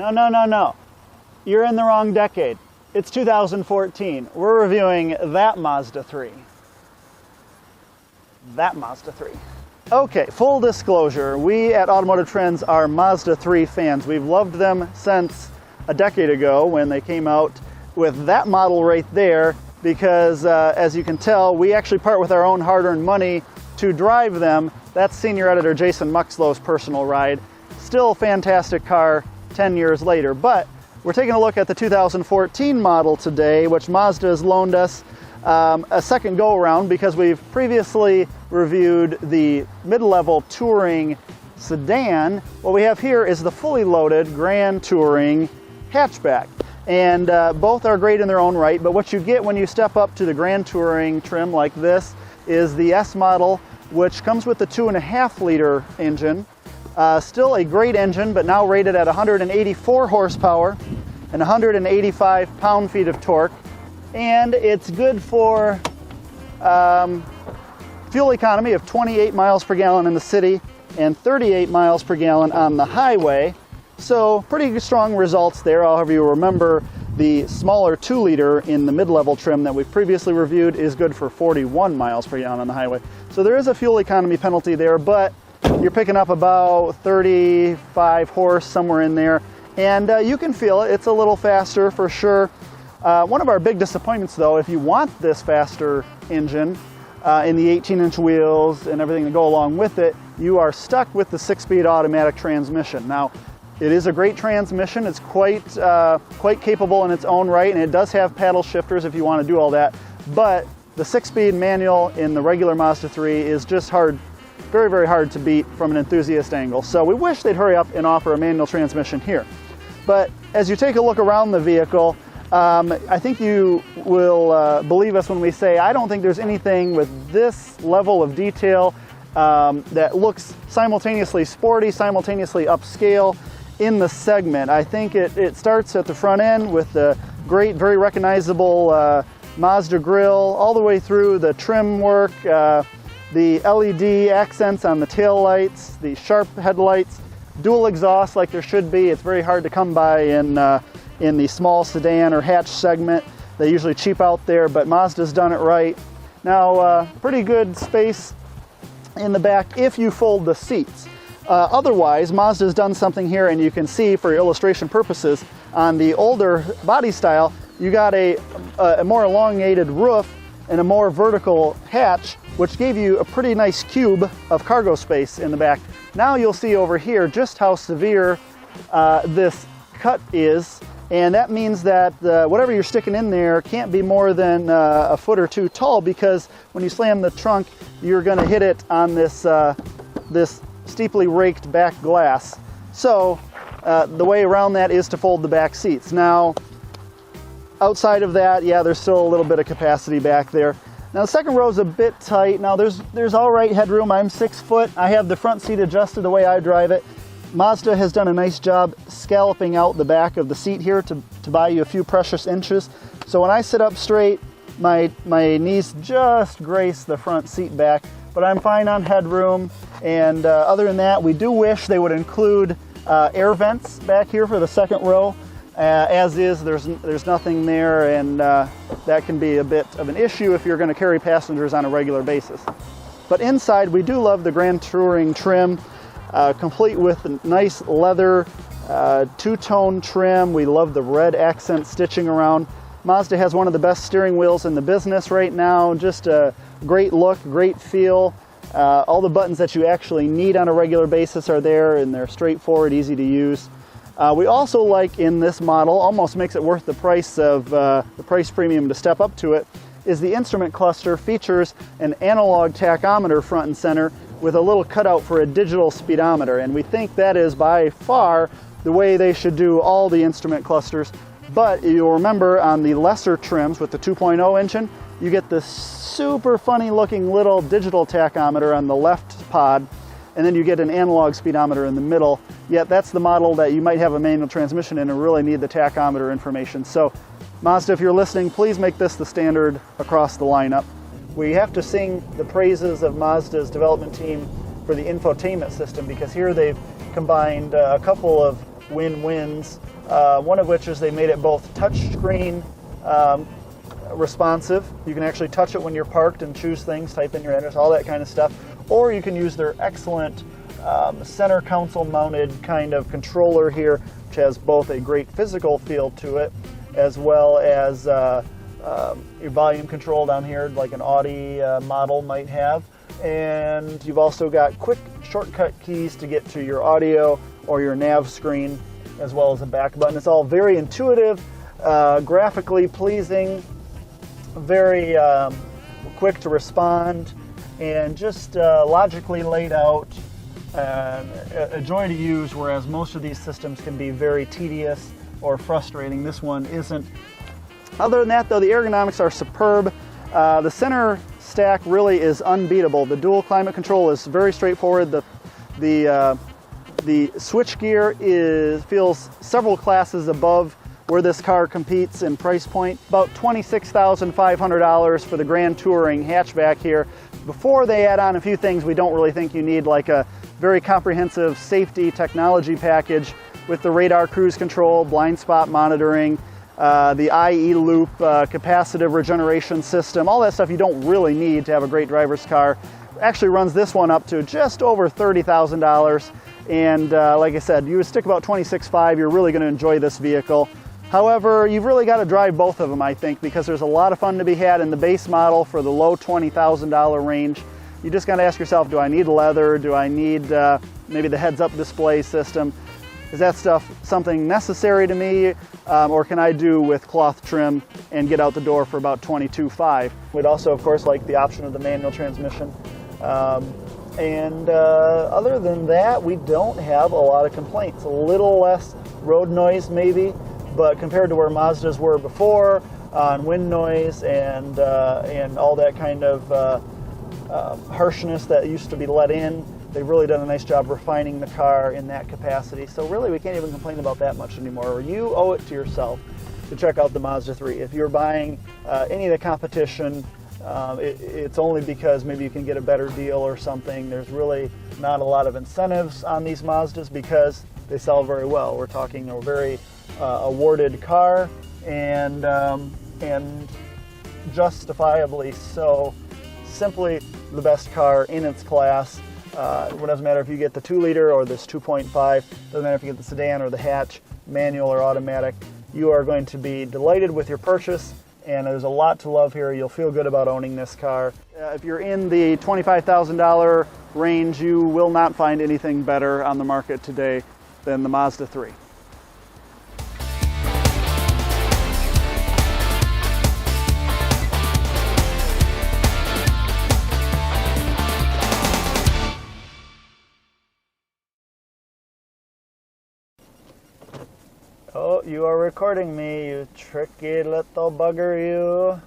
No, no, no, no. You're in the wrong decade. It's 2014. We're reviewing that Mazda 3. That Mazda 3. Okay, full disclosure, we at Automotive Trends are Mazda 3 fans. We've loved them since a decade ago when they came out with that model right there because, as you can tell, we actually part with our own hard-earned money to drive them. That's senior editor Jason Muxlow's personal ride. Still a fantastic car 10 years later, but we're taking a look at the 2014 model today, which Mazda has loaned us a second go-around because we've previously reviewed the mid-level touring sedan. What we have here is the fully loaded Grand Touring hatchback. And both are great in their own right, but what you get when you step up to the Grand Touring trim like this is the S model, which comes with the 2.5-liter engine. Still a great engine, but now rated at 184 horsepower and 185 pound-feet of torque. And it's good for fuel economy of 28 miles per gallon in the city and 38 miles per gallon on the highway. So pretty strong results there. However, you remember the smaller 2-liter in the mid-level trim that we've previously reviewed is good for 41 miles per gallon on the highway. So there is a fuel economy penalty there, but you're picking up about 35 horse, somewhere in there. And you can feel it. It's a little faster for sure. One of our big disappointments, though, if you want this faster engine in the 18-inch wheels and everything that go along with it, you are stuck with the 6-speed automatic transmission. Now, it is a great transmission. It's quite capable in its own right, and it does have paddle shifters if you want to do all that. But the 6-speed manual in the regular Mazda 3 is just hard, very, very hard to beat from an enthusiast angle. So we wish they'd hurry up and offer a manual transmission here. But as you take a look around the vehicle, I think you will believe us when we say I don't think there's anything with this level of detail that looks simultaneously sporty, simultaneously upscale in the segment. I think it starts at the front end with the great, very recognizable Mazda grille, all the way through the trim work, the LED accents on the tail lights, the sharp headlights, dual exhaust like there should be. It's very hard to come by in the small sedan or hatch segment. They usually cheap out there, but Mazda's done it right. Now, pretty good space in the back if you fold the seats. Otherwise, Mazda's done something here, and you can see for illustration purposes, on the older body style, you got a more elongated roof and a more vertical hatch, which gave you a pretty nice cube of cargo space in the back. Now you'll see over here just how severe this cut is, and that means that whatever you're sticking in there can't be more than a foot or two tall, because when you slam the trunk, you're going to hit it on this this steeply raked back glass. So the way around that is to fold the back seats. Now, outside of that, yeah, there's still a little bit of capacity back there. Now the second row is a bit tight. Now there's all right headroom. I'm 6 foot. I have the front seat adjusted the way I drive it. Mazda has done a nice job scalloping out the back of the seat here to buy you a few precious inches. So when I sit up straight, my knees just grace the front seat back, but I'm fine on headroom. And other than that, we do wish they would include air vents back here for the second row. As is, there's nothing there, and that can be a bit of an issue if you're going to carry passengers on a regular basis. But inside, we do love the Grand Touring trim, complete with nice leather, two-tone trim. We love the red accent stitching around. Mazda has one of the best steering wheels in the business right now. Just a great look, great feel. All the buttons that you actually need on a regular basis are there, and they're straightforward, easy to use. We also like in this model, almost makes it worth the price of the price premium to step up to it, is the instrument cluster features an analog tachometer front and center with a little cutout for a digital speedometer, and we think that is by far the way they should do all the instrument clusters. But you'll remember on the lesser trims with the 2.0 engine, you get this super funny looking little digital tachometer on the left pod, and then you get an analog speedometer in the middle. Yet that's the model that you might have a manual transmission in and really need the tachometer information. So Mazda, if you're listening, please make this the standard across the lineup. We have to sing the praises of Mazda's development team for the infotainment system, because here they've combined a couple of win-wins. One of which is they made it both touchscreen responsive. You can actually touch it when you're parked and choose things, type in your address, all that kind of stuff. Or you can use their excellent center console mounted kind of controller here, which has both a great physical feel to it, as well as your volume control down here, like an Audi model might have. And you've also got quick shortcut keys to get to your audio or your nav screen, as well as a back button. It's all very intuitive, graphically pleasing, very quick to respond, and just logically laid out. A joy to use, whereas most of these systems can be very tedious or frustrating. This one isn't. Other than that, though, the ergonomics are superb. The center stack really is unbeatable. The dual climate control is very straightforward. The switchgear feels several classes above where this car competes in price point. About $26,500 for the Grand Touring hatchback here. Before they add on a few things we don't really think you need, like a very comprehensive safety technology package with the radar cruise control, blind spot monitoring, the IE loop, capacitive regeneration system, all that stuff you don't really need to have a great driver's car. Actually runs this one up to just over $30,000. And like I said, you would stick about $26,500, you're really going to enjoy this vehicle. However, you've really got to drive both of them, I think, because there's a lot of fun to be had in the base model for the low $20,000 range. You just got to ask yourself, do I need leather? Do I need maybe the heads-up display system? Is that stuff something necessary to me, or can I do with cloth trim and get out the door for about $22,500? We'd also, of course, like the option of the manual transmission. Other than that, we don't have a lot of complaints. A little less road noise maybe, but compared to where Mazdas were before on wind noise and all that kind of harshness that used to be let in, they've really done a nice job refining the car in that capacity. So really we can't even complain about that much anymore. You owe it to yourself to check out the Mazda 3. If you're buying any of the competition, it's only because maybe you can get a better deal or something. There's really not a lot of incentives on these Mazdas because they sell very well. We're talking a very awarded car, and justifiably so. Simply the best car in its class. It doesn't matter if you get the 2-liter or this 2.5, doesn't matter if you get the sedan or the hatch, manual or automatic. You are going to be delighted with your purchase, and there's a lot to love here. You'll feel good about owning this car. If you're in the $25,000 range, you will not find anything better on the market today than the Mazda 3. Oh, you are recording me, you tricky little bugger, you.